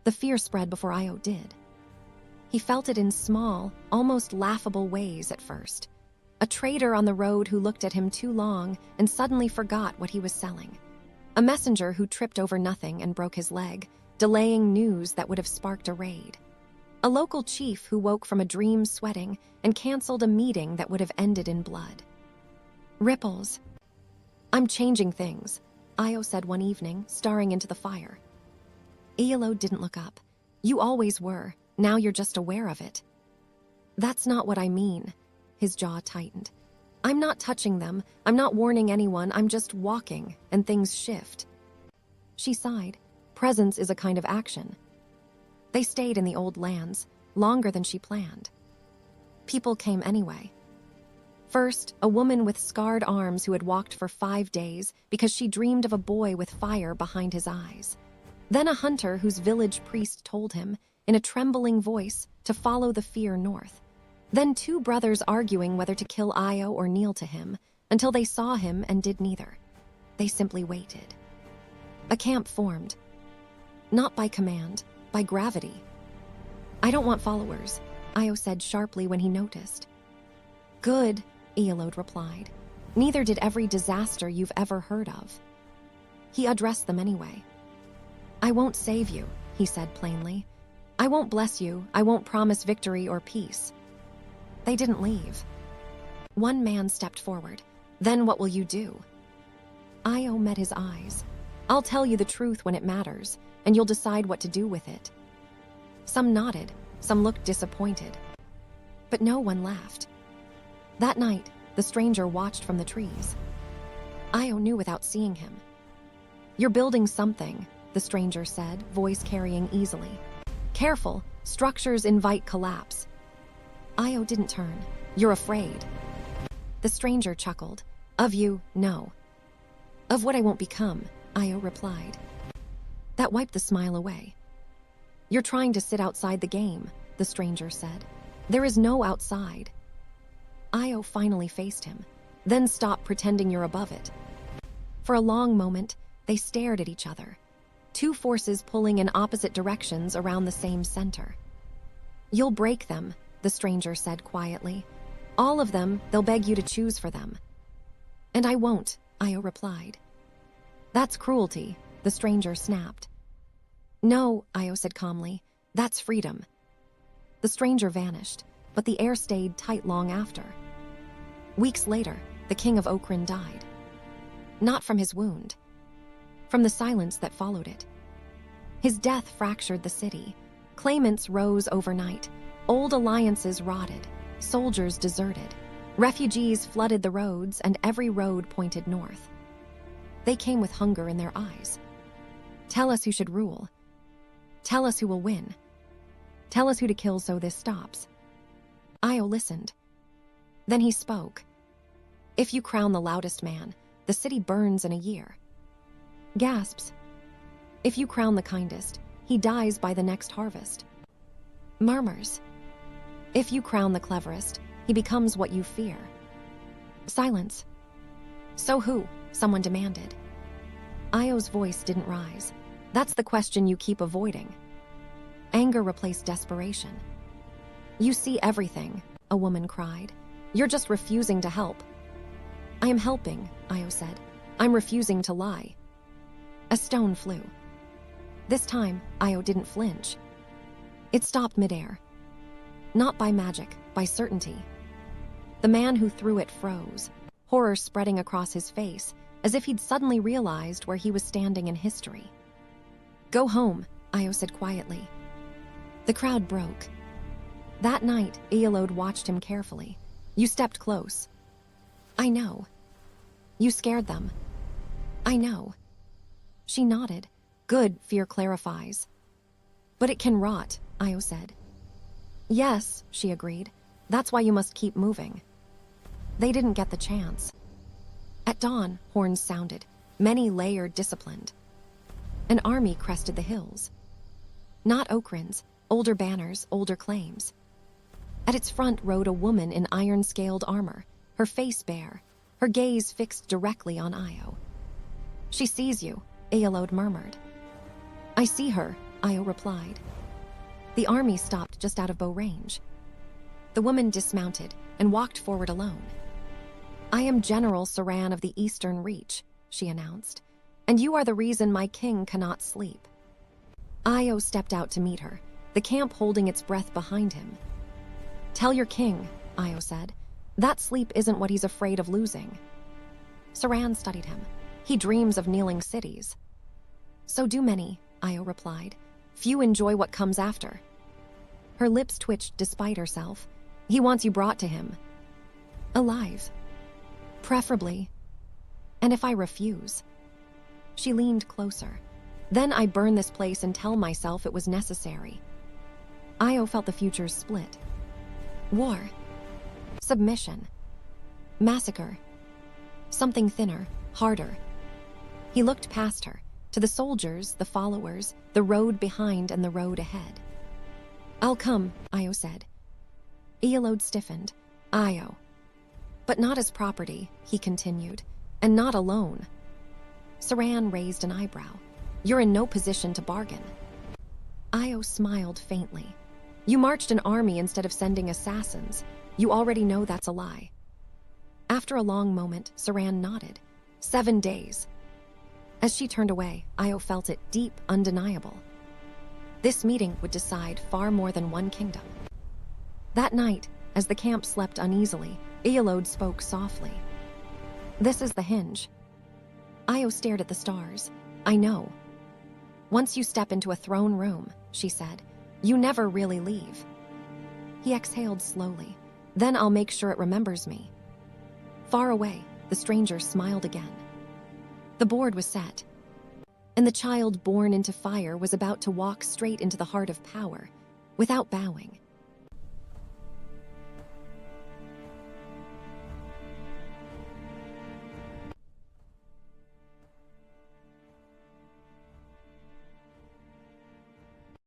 The fear spread before Io did. He felt it in small, almost laughable ways at first. A trader on the road who looked at him too long and suddenly forgot what he was selling. A messenger who tripped over nothing and broke his leg, delaying news that would have sparked a raid. A local chief who woke from a dream sweating and canceled a meeting that would have ended in blood. Ripples. "I'm changing things," Io said one evening, staring into the fire. Iyalode didn't look up. "You always were. Now you're just aware of it." "That's not what I mean." His jaw tightened. "I'm not touching them. I'm not warning anyone. I'm just walking, and things shift." She sighed. Presence is a kind of action. They stayed in the old lands, longer than she planned. People came anyway. First, a woman with scarred arms who had walked for 5 days because she dreamed of a boy with fire behind his eyes. Then a hunter whose village priest told him, in a trembling voice, to follow the fear north. Then 2 brothers arguing whether to kill Io or kneel to him, until they saw him and did neither. They simply waited. A camp formed. Not by command, by gravity. "I don't want followers," Io said sharply when he noticed. "Good," Iyalode replied. "Neither did every disaster you've ever heard of." He addressed them anyway. "I won't save you," he said plainly. "I won't bless you. I won't promise victory or peace." They didn't leave. One man stepped forward. "Then what will you do?" Io met his eyes. "I'll tell you the truth when it matters, and you'll decide what to do with it." Some nodded, some looked disappointed. But no one laughed. That night, the stranger watched from the trees. Io knew without seeing him. "You're building something," the stranger said, voice carrying easily. "Careful, structures invite collapse." Io didn't turn. "You're afraid." The stranger chuckled. "Of you, no. Of what I won't become," Io replied. That wiped the smile away. "You're trying to sit outside the game," the stranger said. "There is no outside." Io finally faced him. "Then stop pretending you're above it." For a long moment, they stared at each other. 2 forces pulling in opposite directions around the same center. "You'll break them," the stranger said quietly. "All of them, they'll beg you to choose for them." "And I won't," Io replied. "That's cruelty," the stranger snapped. "No," Io said calmly, "that's freedom." The stranger vanished, but the air stayed tight long after. Weeks later, the king of Okran died. Not from his wound. From the silence that followed it. His death fractured the city. Claimants rose overnight. Old alliances rotted. Soldiers deserted. Refugees flooded the roads, and every road pointed north. They came with hunger in their eyes. "Tell us who should rule. Tell us who will win. Tell us who to kill so this stops." Io listened. Then he spoke. "If you crown the loudest man, the city burns in a year." Gasps. "If you crown the kindest, he dies by the next harvest." Murmurs. "If you crown the cleverest, he becomes what you fear." Silence. "So who?" someone demanded. Io's voice didn't rise. "That's the question you keep avoiding." Anger replaced desperation. "You see everything," a woman cried. "You're just refusing to help." "I am helping," Io said. "I'm refusing to lie." A stone flew. This time, Io didn't flinch. It stopped midair. Not by magic, by certainty. The man who threw it froze, horror spreading across his face, as if he'd suddenly realized where he was standing in history. "Go home," Io said quietly. The crowd broke. That night, Iyalode watched him carefully. "You stepped close." "I know." "You scared them." "I know." She nodded. "Good, fear clarifies." "But it can rot," Io said. "Yes," she agreed. "That's why you must keep moving." They didn't get the chance. At dawn, horns sounded, many layered, disciplined. An army crested the hills. Not Okran's, older banners, older claims. At its front rode a woman in iron-scaled armor, her face bare, her gaze fixed directly on Io. "She sees you," Iyalode murmured. "I see her," Io replied. The army stopped just out of bow range. The woman dismounted and walked forward alone. I am General Saran of the Eastern Reach, she announced, and you are the reason my king cannot sleep. Io stepped out to meet her, the camp holding its breath behind him. Tell your king, Io said, that sleep isn't what he's afraid of losing. Saran studied him. He dreams of kneeling cities. So do many, Io replied. Few enjoy what comes after. Her lips twitched despite herself. He wants you brought to him. Alive. Preferably. And if I refuse? She leaned closer. Then I burn this place and tell myself it was necessary. Io felt the futures split. War. Submission. Massacre. Something thinner, harder. He looked past her, to the soldiers, the followers, the road behind and the road ahead. I'll come, Io said. Iyalode stiffened. Io. But not as property, he continued, and not alone. Saran raised an eyebrow. You're in no position to bargain. Io smiled faintly. You marched an army instead of sending assassins. You already know that's a lie. After a long moment, Saran nodded. 7 days. As she turned away, Io felt it deep, undeniable. This meeting would decide far more than one kingdom. That night, as the camp slept uneasily, Iyalode spoke softly. This is the hinge. Io stared at the stars. I know. Once you step into a throne room, she said, you never really leave. He exhaled slowly. Then I'll make sure it remembers me. Far away, the stranger smiled again. The board was set, and the child born into fire was about to walk straight into the heart of power, without bowing.